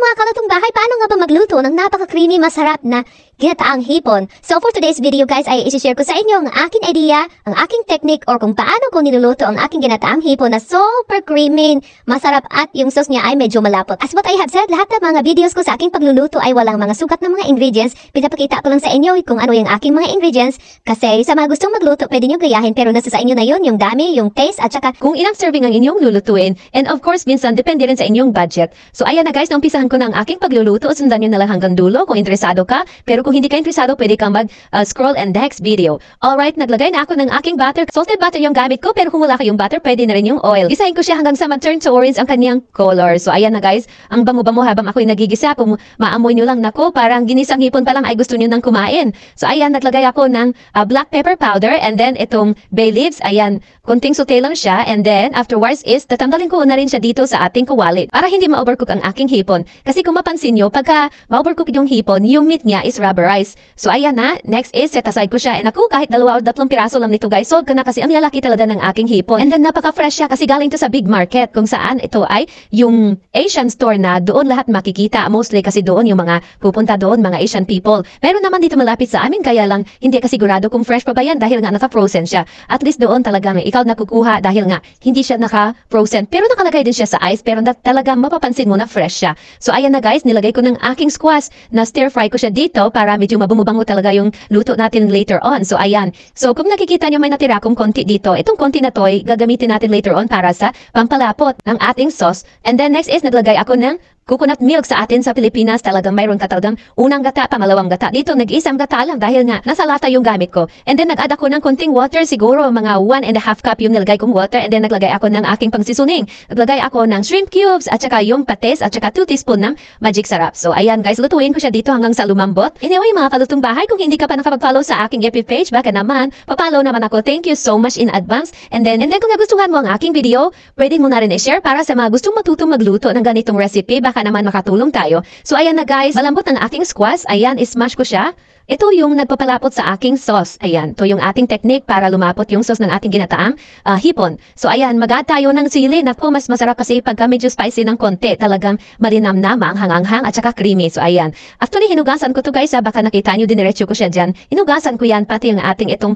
mga kalatong bahay, paano nga ba magluto ng napaka-creamy, masarap na ginataang hipon? So for today's video guys, ay isi-share ko sa inyo ang aking idea, ang aking technique, or kung paano ko niluluto ang aking ginataang hipon na super creamy, masarap at yung sauce niya ay medyo malapot. As what I have said, lahat ng mga videos ko sa aking pagluluto ay walang mga sukat ng mga ingredients. Pinapakita ko lang sa inyo kung ano yung aking mga ingredients kasi sa mga gustong magluto, pwede nyo gayahin pero nasa sa inyo na yun, yung dami, yung taste, at saka kung ilang serving ang inyong lulutuin. And of course, minsan depende rin sa inyong budget. So ayan na guys, naumpisahan ko na ang aking pagluluto. Sundan nyo na lang hanggang dulo kung interesado ka. Pero kung hindi ka interesado, pwede kang mag-scroll and next video. Alright, naglagay na ako ng aking butter. Salted butter yung gamit ko, pero kung wala kayong butter, pwede na rin yung oil. Gisahin ko siya hanggang sa mag-turn to orange ang kanyang color. So ayan na guys, ang bango-bango habang ako'y nagigisa. Kung maamoy nyo lang, nako, parang ginisang hipon pa lang ay gusto nyo nang kumain. So ayan, naglagay ako ng black pepper powder and then itong bay leaves. Ayan, konting saute lang siya. And then afterwards is tatanggalin ko na rin siya dito sa ating kuwalit para hindi ma-overcook ang aking hipon. Kasi kung mapansin nyo, pagka ma-overcook yung hipon, yung meat niya is rubberized. So ayan na, next is set aside ko siya. And ako, kahit 2 o 3 piraso lang nito guys, sold ko na kasi ang lalaki talaga ng aking hipon. And then napaka-fresh siya kasi galing to sa big market kung saan ito ay yung Asian store na doon lahat makikita. Mostly kasi doon yung mga pupunta doon, mga Asian people. Meron naman dito malapit sa amin, kaya lang hindi ka sigurado kung fresh pa ba yan dahil nga naka-frozen siya. At least doon talagang ikaw nakukuha dahil nga hindi siya naka-frozen. Pero nakalagay din siya sa ice, pero talagang mapapansin mo na fresh siya. So ayan na guys, nilagay ko ng aking squash na stir-fry ko siya dito para medyo mabumubango talaga yung luto natin later on. So ayan. So kung nakikita nyo may natira akong konti dito, itong konti na to ay gagamitin natin later on para sa pampalapot ng ating sauce. And then next is naglagay ako ng coconut milk. Sa atin sa Pilipinas talagang mayroon ka talagang unang gata, pangalawang gata. Dito nag-isang gata lang dahil nga nasa lata yung gamit ko. And then nag-add ako ng konting water, siguro mga 1.5 cup yung nilagay kong water. And then naglagay ako ng aking pangsisuning. Naglagay ako ng shrimp cubes at saka yung patis at saka 2 teaspoon ng magic sarap. So ayan guys, lutuin ko siya dito hanggang sa lumambot. Anyway mga kalutong bahay, kung hindi ka pa nakapag-follow sa aking FB page, baka naman papollow naman ako. Thank you so much in advance. And then kung nagustuhan mo ang aking video, pwede mo na rin i-share para sa mga gustong matutong magluto ng ganitong recipe. Baka naman makatulong tayo. So ayan na guys, malambot ang aking squash. Ayan, ismash ko siya. Ito yung nagpapalapot sa aking sauce. Ayan, ito yung ating technique para lumapot yung sauce ng ating ginataang hipon. So ayan, mag-add tayo ng sili. Naku, mas masarap kasi pagka medyo spicy ng konti. Talagang malinamnama, ang hanganghang at saka creamy. So ayan. Actually, hinugasan ko to guys. Baka nakita nyo, diniretso ko siya dyan. Hinugasan ko yan, pati yung ating itong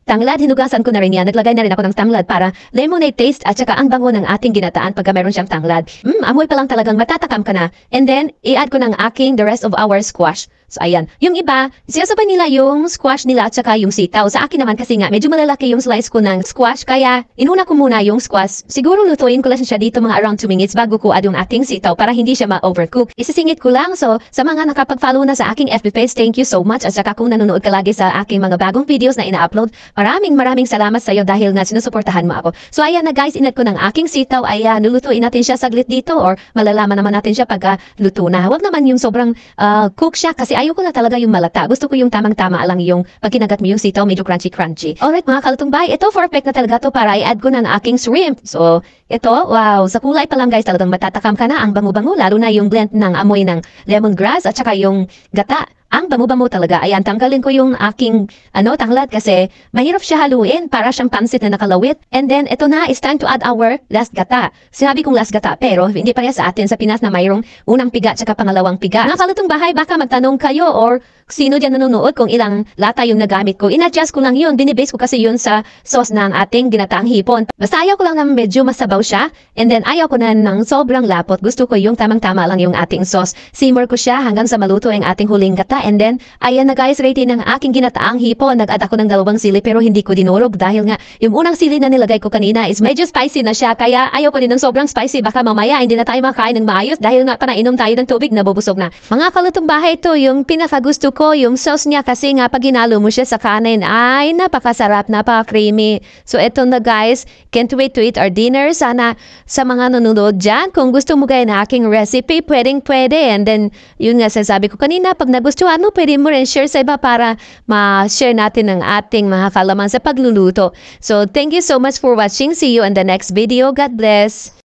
tanglad. Hinugasan ko na rin yan. Naglagay na rin ako ng tanglad para lemonade taste at saka ang bango ng ating ginataan pagka meron siyang tanglad. Amoy pa lang talagang matatakam ka na. And then, i-add ko ng aking the rest of our squash. So ayan, yung iba, sinasabay nila yung squash nila at saka yung sitaw. Sa akin naman kasi nga, medyo malalaki yung slice ko ng squash, kaya inuna ko muna yung squash. Siguro lutuin ko lang siya dito mga around 2 minutes bago ko add yung ating sitaw para hindi siya ma-overcook. Isisingit ko lang. So sa mga nakapag-follow na sa aking FB page, thank you so much. At saka kung nanonood ka lagi sa aking mga bagong videos na ina-upload, maraming salamat sa iyo dahil nga sinusuportahan mo ako. So ayan na guys, inad ko ng aking sitaw. Ayan, lulutuin natin siya saglit dito or malalaman naman natin siya pagka luto na. Huwag naman yung sobrang cook siya kasi ayaw ko na talaga yung malata. Gusto ko yung tamang-tama lang yung pag kinagat mo yung sitaw, medyo crunchy. Alright mga kalutong bahay, ito perfect na talaga to para i-add ko na ng aking shrimp. So ito, wow, sa kulay pa lang guys, talagang matatakam ka na ang bango-bango, lalo na yung blend ng amoy ng lemongrass at saka yung gata. Ang bango-bango talaga. Ayan, tanggalin ko yung aking tanglad kasi mahirap siya haluin para siyang pansit na nakalawit. And then, ito na, it's time to add our last gata. Sinabi kong last gata, pero hindi pa sa atin sa Pinas na mayroong unang piga at saka pangalawang piga. Mga kalutong bahay, baka magtanong kayo or sino dyan nanonood kung ilang lata yung nagamit ko. In-adjust ko lang yun. Binibase ko kasi yun sa sauce ng ating ginataang hipon. Basta ayaw ko lang na medyo masabaw siya. And then, ayaw ko na ng sobrang lapot. Gusto ko yung tamang-tama lang yung ating sauce. Simmer ko siya hanggang sa maluto ang ating huling gata. And then, ayan na guys, ready ng aking ginataang hipon. Nag-add ako ng 2 sili pero hindi ko dinurog dahil nga yung unang sili na nilagay ko kanina is medyo spicy na siya. Kaya ayaw ko din ng sobrang spicy. Baka mamaya hindi na tayo makain ng maayos dahil nga panainom tayo ng tubig, nabubusog na. Mga kalutong bahay, ito yung pinakagusto ko, yung sauce niya kasi nga pag ginalo mo siya sa kanin ay napakasarap, napaka-creamy. So eto na guys, can't wait to eat our dinner. Sana sa mga nanonood dyan, kung gusto mo gaya na aking recipe, pwede. And then, yun nga sasabi ko kanina, pag nagustuhan mo, pwede mo rin share sa iba para ma-share natin ang ating mga kalaman sa pagluluto. So, thank you so much for watching. See you in the next video. God bless.